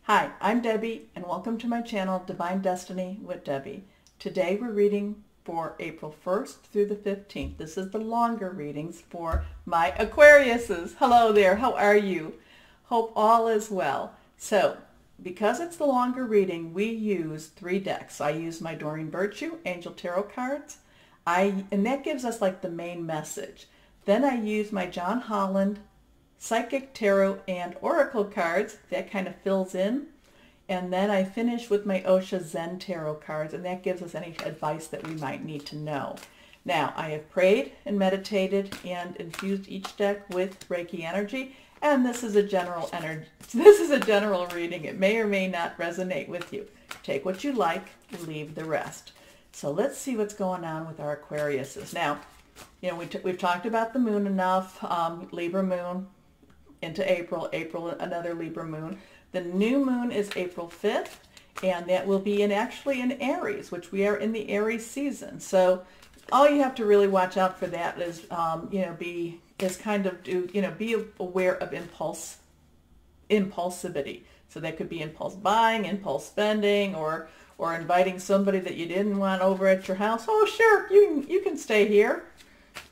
Hi, I'm Debbie and welcome to my channel Divine Destiny with Debbie. Today we're reading for April 1st through the 15th. This is the longer readings for my Aquariuses. Hello there, how are you? Hope all is well. So, because it's the longer reading, we use 3 decks. I use my Doreen Virtue Angel Tarot cards, and that gives us like the main message. Then I use my John Holland Psychic Tarot and Oracle cards. That kind of fills in. And then I finish with my Osha Zen Tarot cards, and that gives us any advice that we might need to know. Now, I have prayed and meditated and infused each deck with Reiki energy, and this is a general reading. It may or may not resonate with you. Take what you like, leave the rest. So let's see what's going on with our Aquariuses. Now, you know, we've talked about the moon enough, Libra moon into April, another Libra moon. The new moon is April 5th, and that will be actually in Aries, which we are in the Aries season. So all you have to really watch out for that is, be aware of impulsivity. So that could be impulse buying, impulse spending, or inviting somebody that you didn't want over at your house. Oh, sure, you can stay here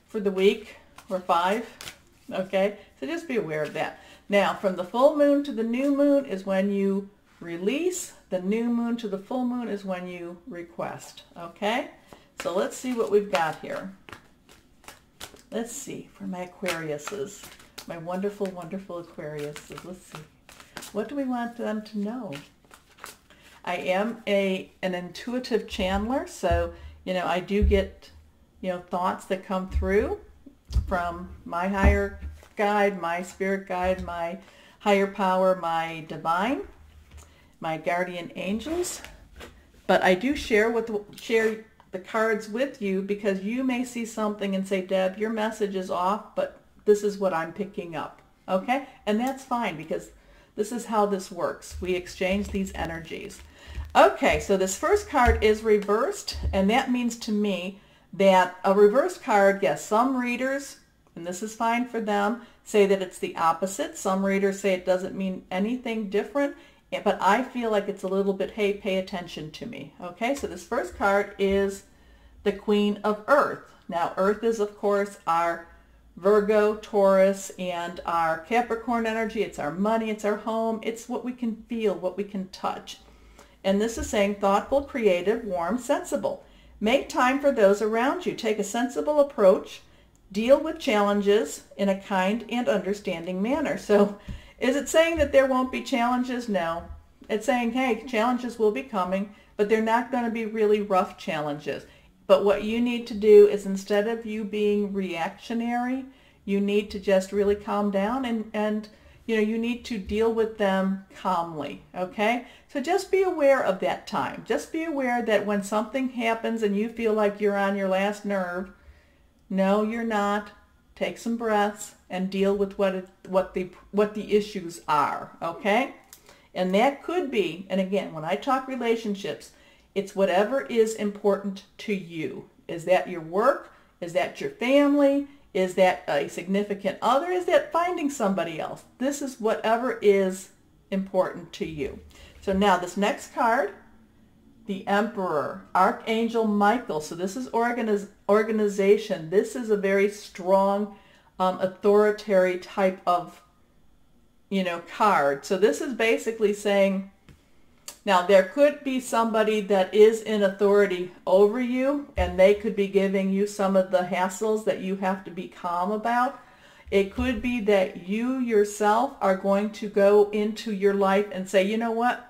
for the week or 5. Okay, so just be aware of that. Now, from the full moon to the new moon is when you release. The new moon to the full moon is when you request. Okay, so let's see what we've got here. Let's see for my Aquariuses, my wonderful, wonderful Aquariuses. Let's see. What do we want them to know? I am an intuitive channeler, so, I do get, thoughts that come through from my higher guide, my spirit guide, my higher power, my divine, my guardian angels. But I do share the cards with you because you may see something and say, Deb, your message is off, but this is what I'm picking up. Okay? And that's fine because this is how this works. We exchange these energies. Okay, so this first card is reversed, and that means to me that a reverse card, yes, some readers, and this is fine for them, say that it's the opposite. Some readers say it doesn't mean anything different, but I feel like it's a little bit, hey, pay attention to me. Okay, so this first card is the Queen of Earth. Now, Earth is, of course, our Virgo, Taurus, and our Capricorn energy. It's our money, it's our home, it's what we can feel, what we can touch. And this is saying thoughtful, creative, warm, sensible. Make time for those around you. Take a sensible approach. Deal with challenges in a kind and understanding manner. So is it saying that there won't be challenges? No. It's saying, hey, challenges will be coming, but they're not going to be really rough challenges. But what you need to do is, instead of you being reactionary, you need to just really calm down and you need to deal with them calmly, okay? So just be aware of that time. Just be aware that when something happens and you feel like you're on your last nerve, no, you're not. Take some breaths and deal with what the issues are, okay? And that could be, and again, when I talk relationships, it's whatever is important to you. Is that your work? Is that your family? Is that a significant other? Is that finding somebody else? This is whatever is important to you. So now this next card, the Emperor, Archangel Michael. So this is organization. This is a very strong, authoritarian type of, card. So this is basically saying, now there could be somebody that is in authority over you, and they could be giving you some of the hassles that you have to be calm about. It could be that you yourself are going to go into your life and say, you know what?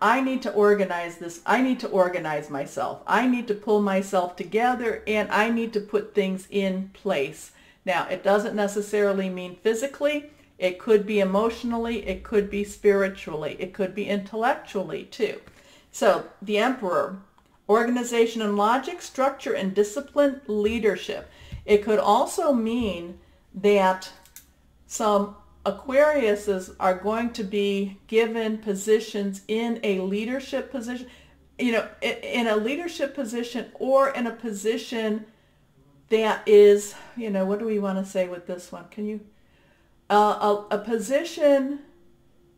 I need to organize this. I need to organize myself. I need to pull myself together, and I need to put things in place. Now, it doesn't necessarily mean physically. It could be emotionally. It could be spiritually. It could be intellectually, too. So, the Emperor, organization and logic, structure and discipline, leadership. It could also mean that some Aquariuses are going to be given positions in a leadership position, in a leadership position, or in a position that is, what do we want to say with this one? Can you, a position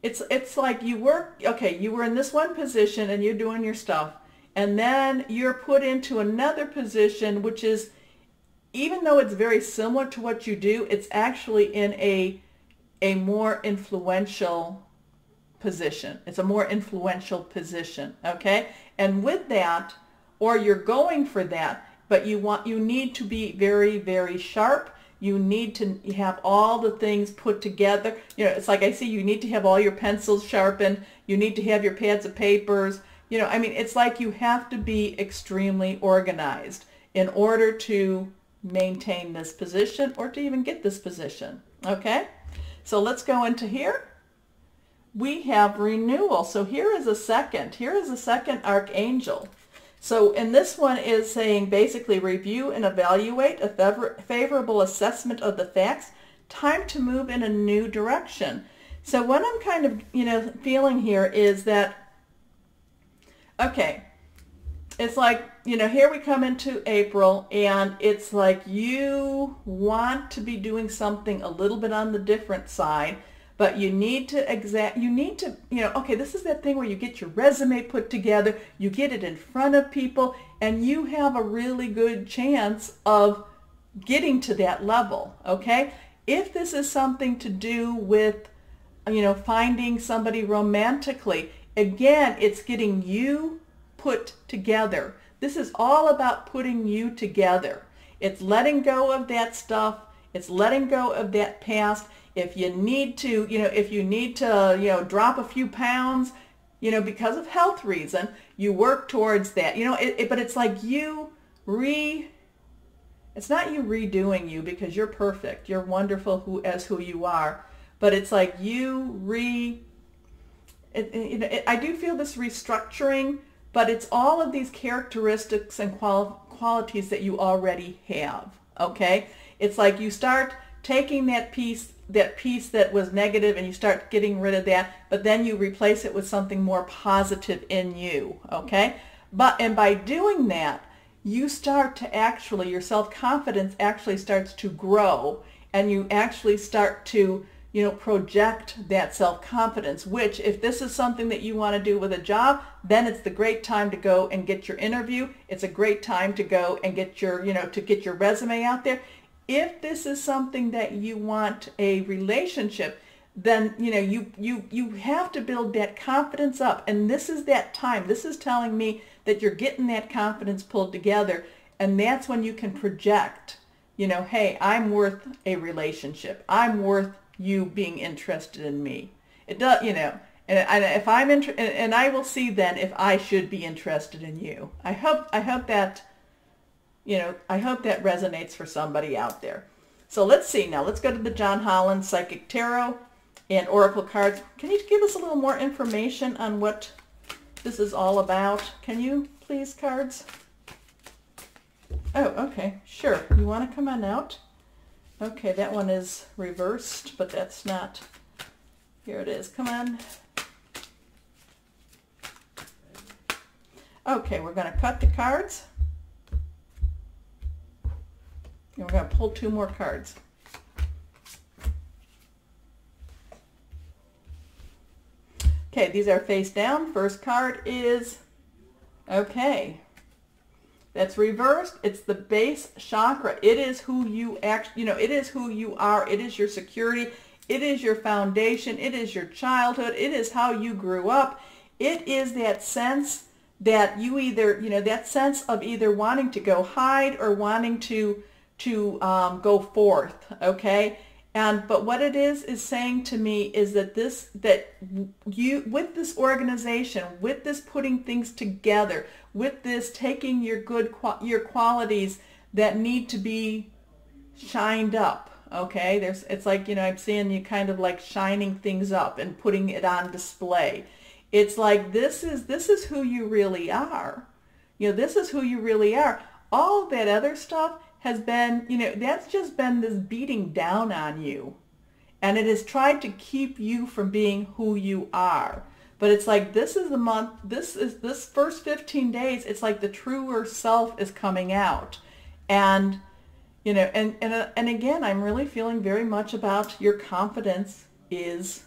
it's like you work, okay, you were in this one position and you're doing your stuff, and then you're put into another position, which is, even though it's very similar to what you do, it's actually in a more influential position. It's a more influential position, okay? And with that, or you're going for that, but you need to be very, very sharp. You need to have all the things put together. You know, it's like I see you need to have all your pencils sharpened. You need to have your pads of papers. You know, I mean, it's like you have to be extremely organized in order to maintain this position or to even get this position, okay? So let's go into here. We have renewal. So here is a second archangel. So, and this one is saying basically review and evaluate a favorable assessment of the facts. Time to move in a new direction. So what I'm kind of, you know, feeling here is that, okay, it's like, you know, here we come into April, and it's like you want to be doing something a little bit on the different side, but you need to, you know, okay, this is that thing where you get your resume put together, you get it in front of people, and you have a really good chance of getting to that level, okay? If this is something to do with, you know, finding somebody romantically, again, it's getting you put together. This is all about putting you together. It's letting go of that stuff. It's letting go of that past. If you need to, you know, drop a few pounds, you know, because of health reason, you work towards that. You know, but it's like it's not you redoing you, because you're perfect. You're wonderful who you are. But it's like I do feel this restructuring, but it's all of these characteristics and qualities that you already have, okay? It's like you start taking that piece that was negative, and you start getting rid of that, but then you replace it with something more positive in you, okay? And by doing that, you start to actually, your self-confidence actually starts to grow, and you actually start to, you know, project that self-confidence, which, if this is something that you want to do with a job, then it's the great time to go and get your interview. It's a great time to go and get your, you know, to get your resume out there. If this is something that you want a relationship, then, you know, you have to build that confidence up. And this is that time. This is telling me that you're getting that confidence pulled together. And that's when you can project, you know, hey, I'm worth a relationship. I'm worth you being interested in me. It does, you know, and if I'm interested, and I will see then if I should be interested in you. I hope that, you know, I hope that resonates for somebody out there. So let's see now. Let's go to the John Holland Psychic Tarot and Oracle cards. Can you give us a little more information on what this is all about? Can you please, cards? Oh, okay. Sure. You want to come on out? Okay, that one is reversed, but that's not. Here it is. Come on. Okay, we're going to cut the cards. And we're going to pull two more cards. Okay, these are face down. First card is, okay, that's reversed. It's the base chakra. It is who you it is who you are. It is your security. It is your foundation. It is your childhood. It is how you grew up. It is that sense that you either, that sense of either wanting to go hide or wanting to go forth, okay? But what it is saying to me is that you, with this organization, with this putting things together, with this taking your your qualities that need to be shined up, okay? It's like, I'm seeing you kind of like shining things up and putting it on display. It's like this is who you really are. This is who you really are. All of that other stuff has been, that's just been this beating down on you. And it has tried to keep you from being who you are. But it's like, this is the month, this first 15 days, it's like the truer self is coming out. And, and again, I'm really feeling very much about your confidence is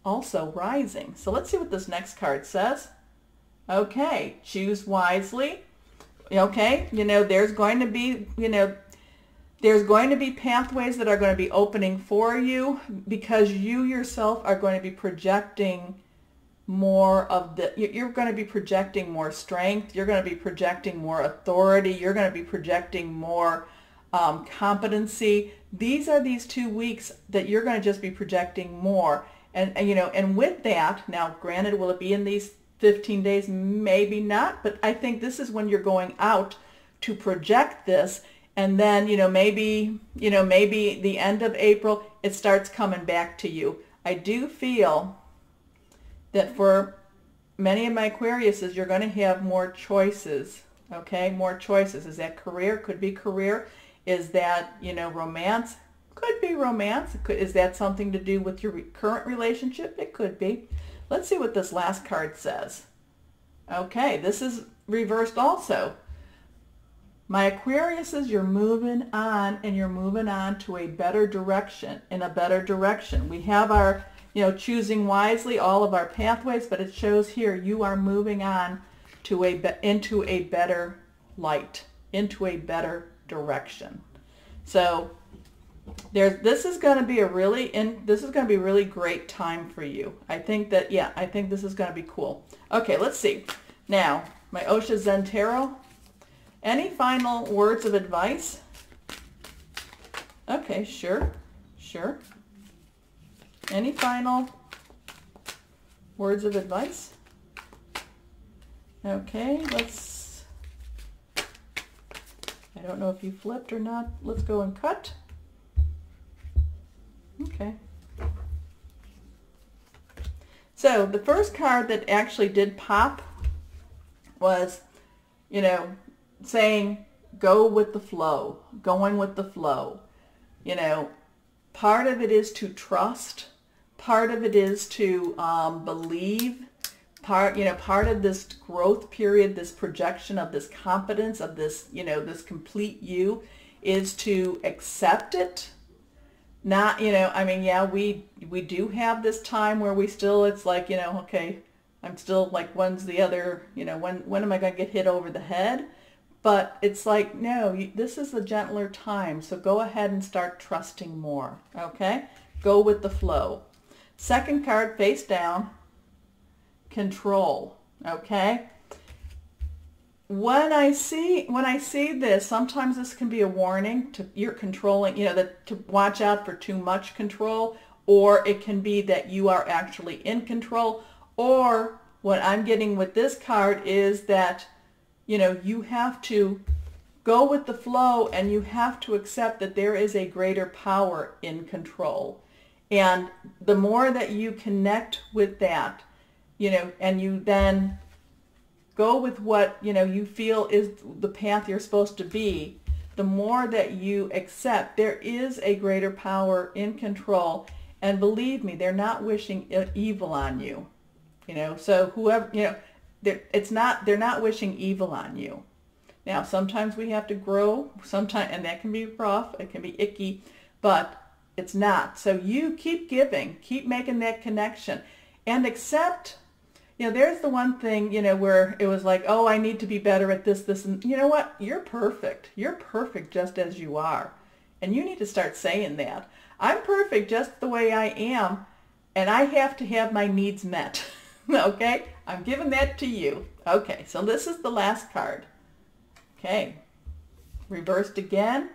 also rising. So let's see what this next card says. Okay, choose wisely. Okay, there's going to be, there's going to be pathways that are going to be opening for you because you yourself are going to be projecting more of you're going to be projecting more strength. You're going to be projecting more authority. You're going to be projecting more competency. These are these 2 weeks that you're going to just be projecting more. And with that, now granted, will it be in these 15 days? Maybe not, but I think this is when you're going out to project this. And then, maybe the end of April, it starts coming back to you. I do feel that for many of my Aquariuses, you're going to have more choices, okay? More choices. Is that career? Could be career. Is that, romance? Could be romance. Is that something to do with your current relationship? It could be. Let's see what this last card says. Okay, this is reversed also. My Aquariuses, you're moving on, and you're moving on to a better direction, in a better direction. We have our choosing wisely, all of our pathways, but it shows here you are moving on to into a better light, into a better direction. So this is going to be a really great time for you. I think this is going to be cool. Okay, let's see. Now, my Osha Zen Tarot. Any final words of advice? Okay, sure. Any final words of advice? Okay, I don't know if you flipped or not. Let's go and cut. Okay. So the first card that actually did pop was, saying go with the flow, going with the flow. Part of it is to trust. Part of it is to believe. Part of this growth period, this projection of this confidence, of this, this complete you, is to accept it. Not, we do have this time where we still, it's like, okay, I'm still like, when's the other, when am I going to get hit over the head? But it's like, no, this is a gentler time. So go ahead and start trusting more. Okay? Go with the flow. Second card, face down, control. Okay? When I see this, sometimes this can be a warning to you're controlling, to watch out for too much control, or it can be that you are actually in control, or what I'm getting with this card is that, you have to go with the flow, and you have to accept that there is a greater power in control. And the more that you connect with that, and you then go with what, you feel is the path you're supposed to be, the more that you accept there is a greater power in control. And believe me, they're not wishing evil on you. So whoever, they're not wishing evil on you. Now, sometimes we have to grow, and that can be rough, it can be icky, but it's not. So you keep giving, keep making that connection, and accept. There's the one thing, where it was like, oh, I need to be better at this, and you know what? You're perfect. You're perfect just as you are. And you need to start saying that. I'm perfect just the way I am, and I have to have my needs met. Okay? I'm giving that to you. Okay, so this is the last card. Okay. Reversed again,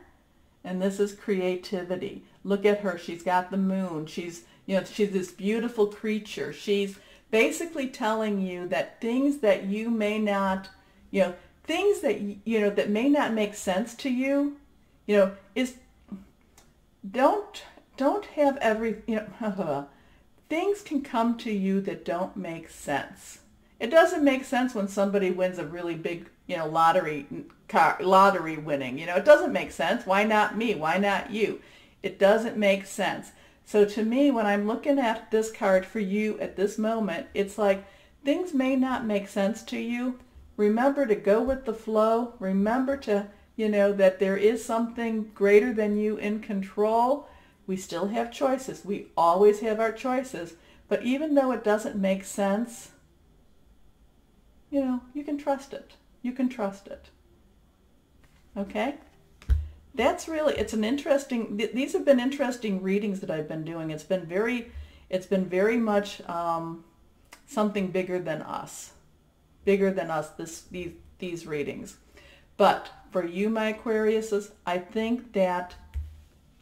and this is creativity. Look at her. She's got the moon. She's this beautiful creature. She's basically telling you that things that you may not, things that, that may not make sense to you, is don't have every, things can come to you that don't make sense. It doesn't make sense when somebody wins a really big, lottery winning. It doesn't make sense. Why not me? Why not you? It doesn't make sense. So to me, when I'm looking at this card for you at this moment, it's like things may not make sense to you. Remember to go with the flow. Remember to, that there is something greater than you in control. We still have choices. We always have our choices. But even though it doesn't make sense, you know, you can trust it. You can trust it. Okay? That's really, it's an interesting, these have been interesting readings that I've been doing. It's been very much something bigger than us. Bigger than us, these readings. But for you, my Aquariuses, I think that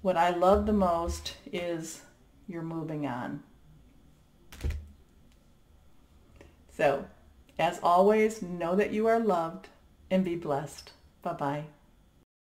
what I love the most is you're moving on. So, as always, know that you are loved and be blessed. Bye-bye.